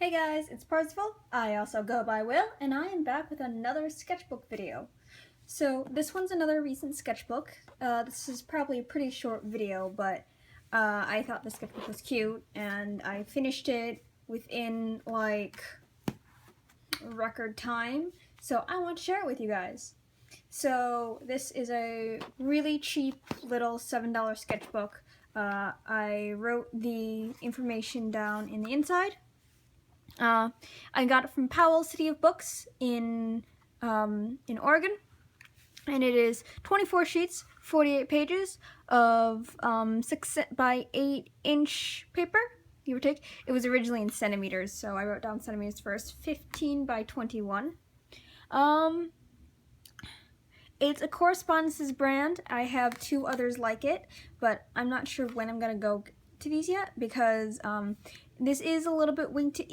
Hey guys, it's Parzival. I also go by Will, and I am back with another sketchbook video. So this one's another recent sketchbook. This is probably a pretty short video, but I thought the sketchbook was cute, and I finished it within like record time. So I want to share it with you guys. So this is a really cheap little $7 sketchbook. I wrote the information down in the inside. I got it from Powell City of Books in Oregon, and it is 24 sheets, 48 pages of 6 by 8 inch paper, give or take. It was originally in centimeters, so I wrote down centimeters first. 15 by 21. It's a Correspondences brand. I have 2 others like it, but I'm not sure when I'm gonna go to these yet because this is a little bit weak to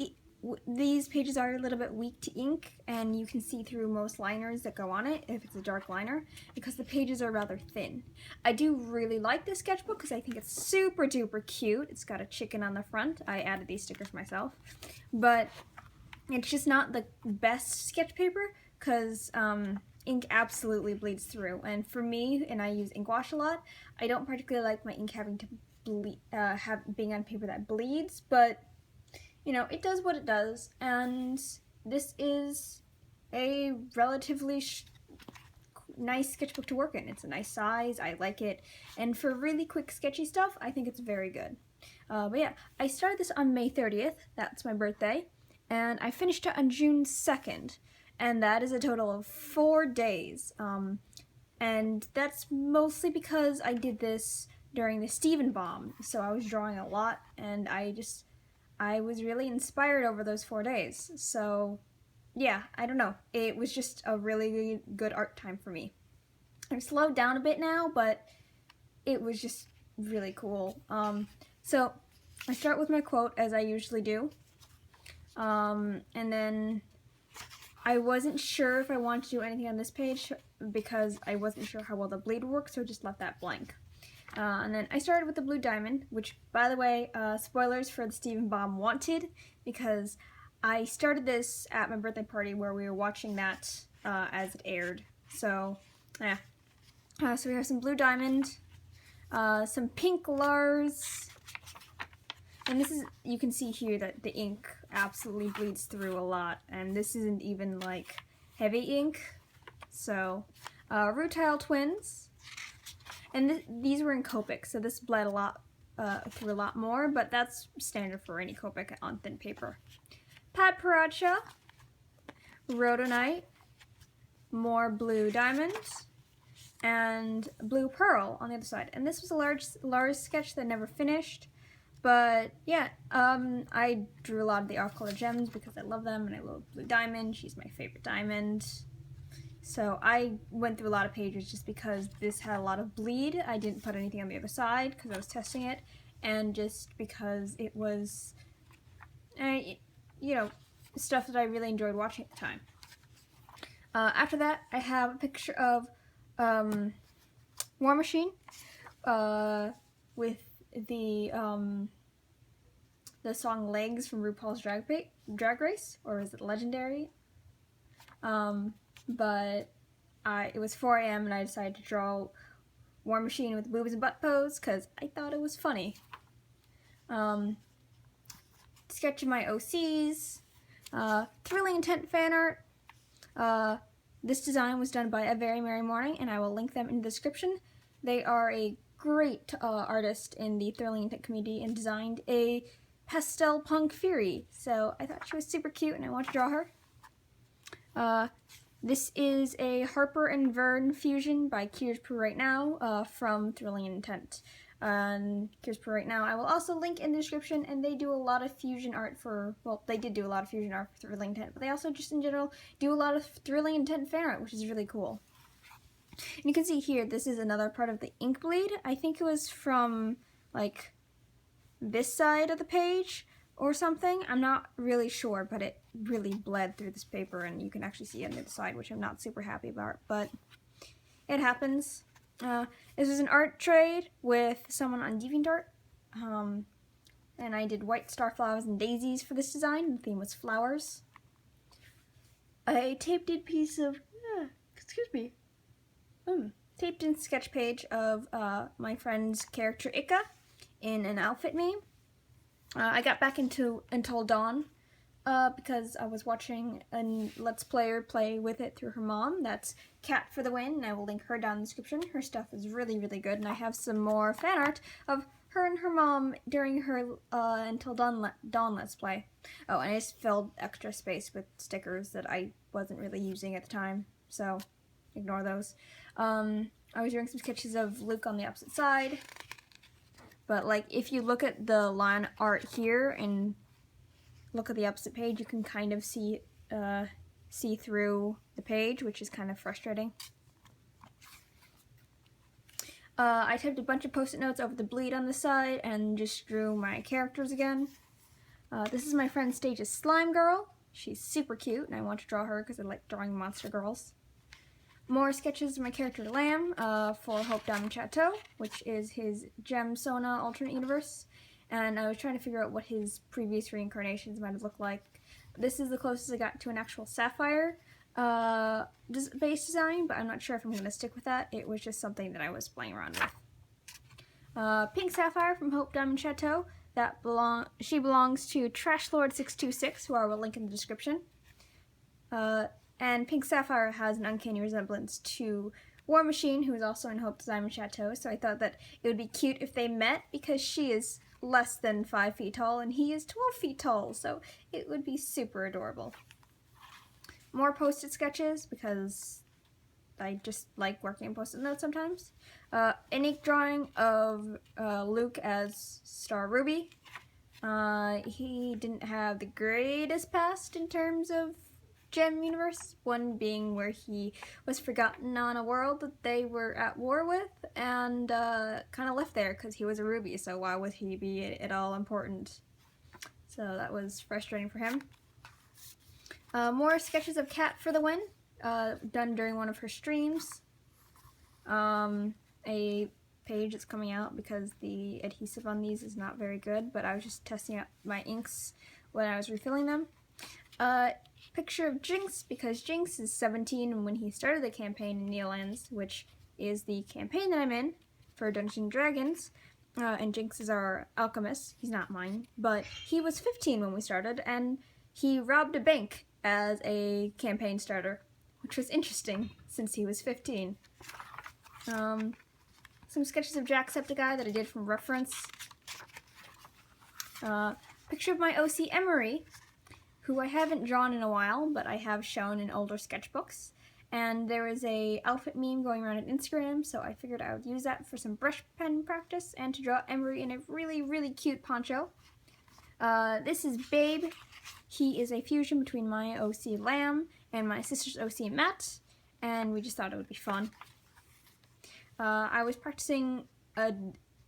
these pages are a little bit weak to ink, and you can see through most liners that go on it if it's a dark liner because the pages are rather thin. I do really like this sketchbook because I think it's super duper cute. It's got a chicken on the front. I added these stickers myself, but it's just not the best sketch paper because ink absolutely bleeds through, and for me, and I use ink wash a lot, I don't particularly like my ink having to being on paper that bleeds, but you know, it does what it does, and this is a relatively nice sketchbook to work in. It's a nice size, I like it, and for really quick sketchy stuff, I think it's very good. But yeah, I started this on May 30th, that's my birthday, and I finished it on June 2nd, and that is a total of 4 days. And that's mostly because I did this during the Stephen Bomb, so I was drawing a lot, and I was really inspired over those 4 days. So yeah, I don't know. It was just a really good art time for me. I've slowed down a bit now, but it was just really cool. So I start with my quote, as I usually do. And then I wasn't sure if I wanted to do anything on this page because I wasn't sure how well the bleed worked, so I just left that blank. And then I started with the blue diamond, which, by the way, spoilers for the Stephen Bomb Wanted, because I started this at my birthday party where we were watching that as it aired. So, yeah. So we have some blue diamond, some pink Lars, and this is, you can see here that the ink absolutely bleeds through a lot, and this isn't even, like, heavy ink. So, Rutile Twins. And these were in Copic, so this bled a lot through a lot more, but that's standard for any Copic on thin paper. Pat Paracha, Rhodonite, more blue diamonds, and blue pearl on the other side. And this was a large sketch that never finished, but yeah, I drew a lot of the off-color gems because I love them, and I love blue diamond. She's my favorite diamond. So I went through a lot of pages just because this had a lot of bleed. I didn't put anything on the other side because I was testing it, and just because it was, you know, stuff that I really enjoyed watching at the time. After that, I have a picture of War Machine with the song Legs from RuPaul's Drag Race, or is it Legendary? But it was 4 a.m. and I decided to draw War Machine with boobs and butt pose because I thought it was funny. Sketch of my OCs, Thrilling Intent fan art. This design was done by A Very Merry Morning, and I will link them in the description. They are a great artist in the Thrilling Intent community and designed a pastel punk Fury, so I thought she was super cute and I wanted to draw her. This is a Harper and Vern fusion by Cures Per Right Now from Thrilling Intent. Cures Per Right Now I will also link in the description, and they do a lot of fusion art for, well, they did do a lot of fusion art for Thrilling Intent, but they also just in general do a lot of Thrilling Intent fan art, which is really cool. And you can see here, this is another part of the ink bleed. I think it was from, like, this side of the page or something. I'm not really sure, but it really bled through this paper, and you can actually see it on the other side, which I'm not super happy about, but it happens. This was an art trade with someone on DeviantArt, and I did white starflowers and daisies for this design. The theme was flowers. I taped a piece of, taped in sketch page of my friend's character Ika in an outfit meme. I got back into Until Dawn because I was watching a Let's Player play with it through her mom. That's Cat for the Win, and I will link her down in the description. Her stuff is really, really good, and I have some more fan art of her and her mom during her Until Dawn Let's Play. Oh, and I just filled extra space with stickers that I wasn't really using at the time, so ignore those. I was doing some sketches of Luke on the opposite side, but like if you look at the line art here and look at the opposite page, you can kind of see through the page, which is kind of frustrating. I typed a bunch of post-it notes over the bleed on the side and just drew my characters again. This is my friend Stage's Slime Girl. She's super cute, and I want to draw her because I like drawing monster girls. More sketches of my character Lamb for Hope Diamond Chateau, which is his Gem Sona alternate universe. And I was trying to figure out what his previous reincarnations might have looked like. This is the closest I got to an actual Sapphire base design, but I'm not sure if I'm going to stick with that. It was just something that I was playing around with. Pink Sapphire from Hope Diamond Chateau. She belongs to Trash Lord 626, who I will link in the description. And Pink Sapphire has an uncanny resemblance to War Machine, who is also in Hope Diamond Chateau, so I thought that it would be cute if they met, because she is less than 5 feet tall and he is 12 feet tall, so it would be super adorable. More post-it sketches, because I just like working on post-it notes sometimes. An ink drawing of Luke as Star Ruby. He didn't have the greatest past in terms of Gem universe, one being where he was forgotten on a world that they were at war with and kind of left there because he was a ruby, so why would he be at all important? So that was frustrating for him. More sketches of Cat for the Win, done during one of her streams. A page that's coming out because the adhesive on these is not very good, but I was just testing out my inks when I was refilling them. Picture of Jinx, because Jinx is 17 when he started the campaign in Neolands, which is the campaign that I'm in for Dungeons & Dragons, and Jinx is our alchemist. He's not mine, but he was 15 when we started, and he robbed a bank as a campaign starter, which was interesting since he was 15. Some sketches of Jacksepticeye that I did from reference. Picture of my OC Emery, who I haven't drawn in a while, but I have shown in older sketchbooks. And there is a outfit meme going around on Instagram, so I figured I would use that for some brush pen practice and to draw Emery in a really, really cute poncho. This is Babe. He is a fusion between my OC Lamb and my sister's OC Matt, and we just thought it would be fun. I was practicing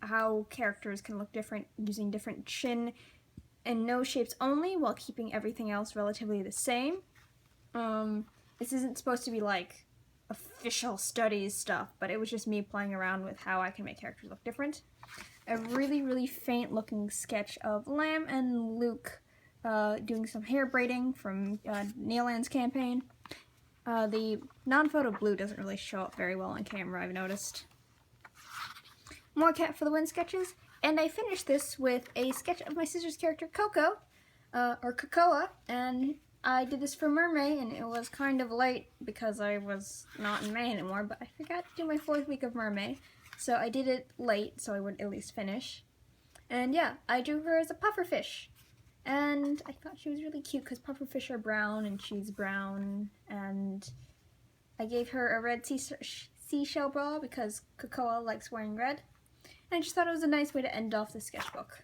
how characters can look different using different chin and nose shapes only while keeping everything else relatively the same. This isn't supposed to be like official studies stuff, but it was just me playing around with how I can make characters look different. A really, really faint looking sketch of Lamb and Luke doing some hair braiding from Neoland's campaign. The non-photo blue doesn't really show up very well on camera, I've noticed. More Cat for the Win sketches, and I finished this with a sketch of my sister's character Coco, or Cocoa, and I did this for Mermaid, and it was kind of late because I was not in May anymore, but I forgot to do my 4th week of Mermaid, so I did it late so I would at least finish. And yeah, I drew her as a pufferfish, and I thought she was really cute because pufferfish are brown and she's brown, and I gave her a red seashell bra because Cocoa likes wearing red, and I just thought it was a nice way to end off the sketchbook.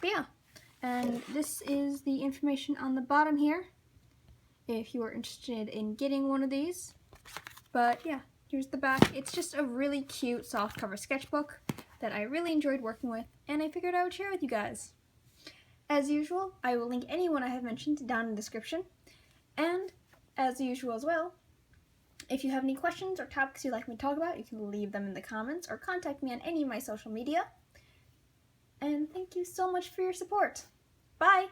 But yeah. And this is the information on the bottom here, if you are interested in getting one of these. But yeah, here's the back. It's just a really cute softcover sketchbook that I really enjoyed working with, and I figured I would share with you guys. As usual, I will link anyone I have mentioned down in the description. And, as usual as well, if you have any questions or topics you'd like me to talk about, you can leave them in the comments or contact me on any of my social media. and thank you so much for your support. Bye!